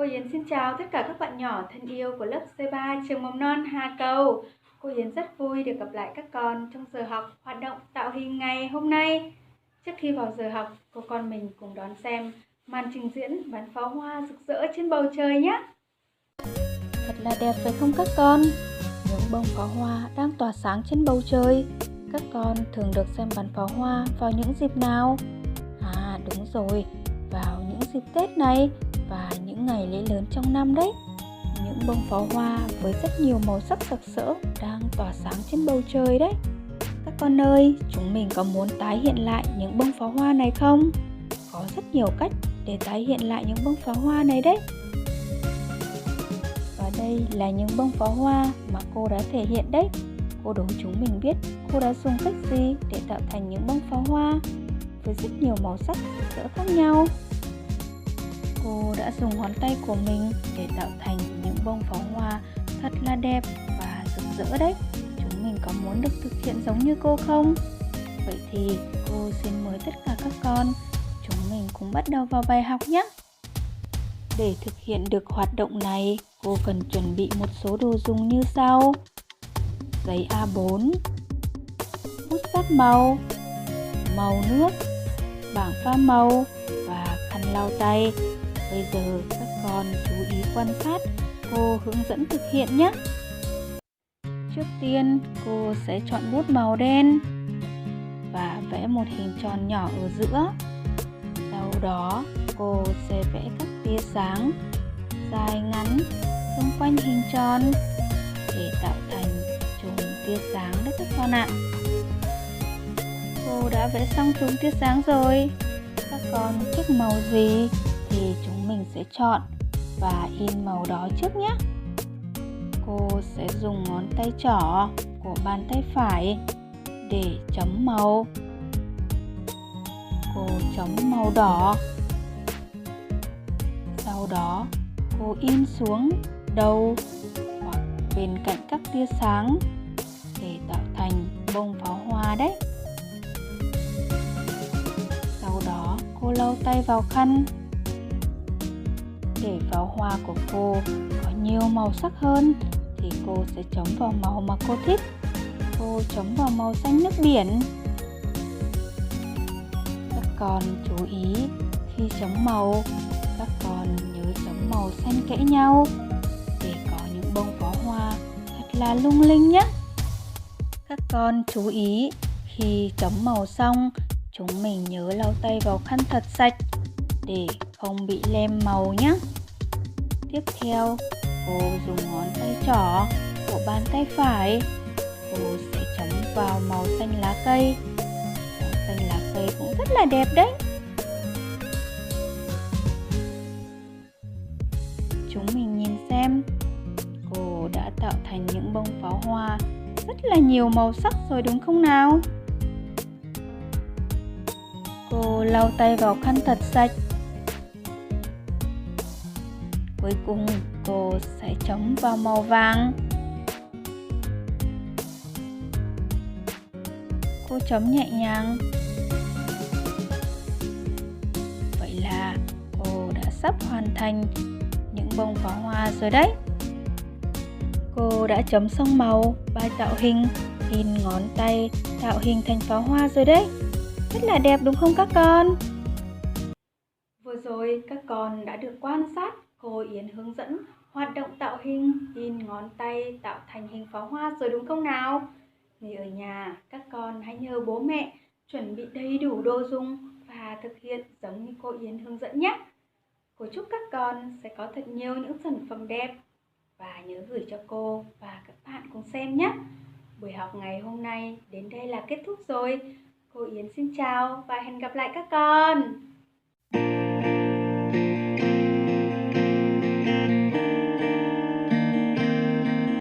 Cô Yến xin chào tất cả các bạn nhỏ thân yêu của lớp C3 trường mầm non Hà Cầu. Cô Yến rất vui được gặp lại các con trong giờ học hoạt động tạo hình ngày hôm nay. Trước khi vào giờ học, cô con mình cùng đón xem màn trình diễn bắn pháo hoa rực rỡ trên bầu trời nhé. Thật là đẹp phải không các con? Những bông pháo hoa đang tỏa sáng trên bầu trời. Các con thường được xem bắn pháo hoa vào những dịp nào? À đúng rồi, vào những dịp Tết này và những ngày lễ lớn trong năm đấy. Những bông pháo hoa với rất nhiều màu sắc sặc sỡ đang tỏa sáng trên bầu trời đấy. Các con ơi, chúng mình có muốn tái hiện lại những bông pháo hoa này không? Có rất nhiều cách để tái hiện lại những bông pháo hoa này đấy. Và đây là những bông pháo hoa mà cô đã thể hiện đấy. Cô đố chúng mình biết cô đã dùng cách gì để tạo thành những bông pháo hoa với rất nhiều màu sắc rực rỡ khác nhau. Cô đã dùng ngón tay của mình để tạo thành những bông pháo hoa thật là đẹp và rực rỡ đấy. Chúng mình có muốn được thực hiện giống như cô không? Vậy thì cô xin mời tất cả các con, chúng mình cùng bắt đầu vào bài học nhé. Để thực hiện được hoạt động này, cô cần chuẩn bị một số đồ dùng như sau: giấy A4, bút sáp màu, màu nước, bảng pha màu và khăn lau tay. Bây giờ các con chú ý quan sát cô hướng dẫn thực hiện nhé. Trước tiên cô sẽ chọn bút màu đen và vẽ một hình tròn nhỏ ở giữa. Sau đó cô sẽ vẽ các tia sáng dài ngắn xung quanh hình tròn để tạo thành chùm tia sáng đấy các con ạ. Cô đã vẽ xong chùm tia sáng rồi. Các con thích màu gì thì chúng mình sẽ chọn và in màu đó trước nhé. Cô sẽ dùng ngón tay trỏ của bàn tay phải để chấm màu. Cô chấm màu đỏ. Sau đó cô in xuống đầu hoặc bên cạnh các tia sáng để tạo thành bông pháo hoa đấy. Sau đó cô lau tay vào khăn. Để pháo hoa của cô có nhiều màu sắc hơn thì cô sẽ chấm vào màu mà cô thích. Cô chấm vào màu xanh nước biển. Các con chú ý khi chấm màu, các con nhớ chấm màu xen kẽ nhau để có những bông pháo hoa thật là lung linh nhé. Các con chú ý khi chấm màu xong, chúng mình nhớ lau tay vào khăn thật sạch để không bị lem màu nhé. Tiếp theo, cô dùng ngón tay trỏ của bàn tay phải. Cô sẽ chấm vào màu xanh lá cây. Màu xanh lá cây cũng rất là đẹp đấy. Chúng mình nhìn xem, cô đã tạo thành những bông pháo hoa rất là nhiều màu sắc rồi đúng không nào? Cô lau tay vào khăn thật sạch. Cuối cùng cô sẽ chấm vào màu vàng. Cô chấm nhẹ nhàng. Vậy là cô đã sắp hoàn thành những bông pháo hoa rồi đấy. Cô đã chấm xong màu và tạo hình, in ngón tay tạo hình thành pháo hoa rồi đấy. Rất là đẹp đúng không các con? Vừa rồi các con đã được quan sát cô Yến hướng dẫn hoạt động tạo hình, in ngón tay tạo thành hình pháo hoa rồi đúng không nào? Người ở nhà, các con hãy nhờ bố mẹ chuẩn bị đầy đủ đồ dùng và thực hiện giống như cô Yến hướng dẫn nhé. Cô chúc các con sẽ có thật nhiều những sản phẩm đẹp và nhớ gửi cho cô và các bạn cùng xem nhé. Buổi học ngày hôm nay đến đây là kết thúc rồi. Cô Yến xin chào và hẹn gặp lại các con.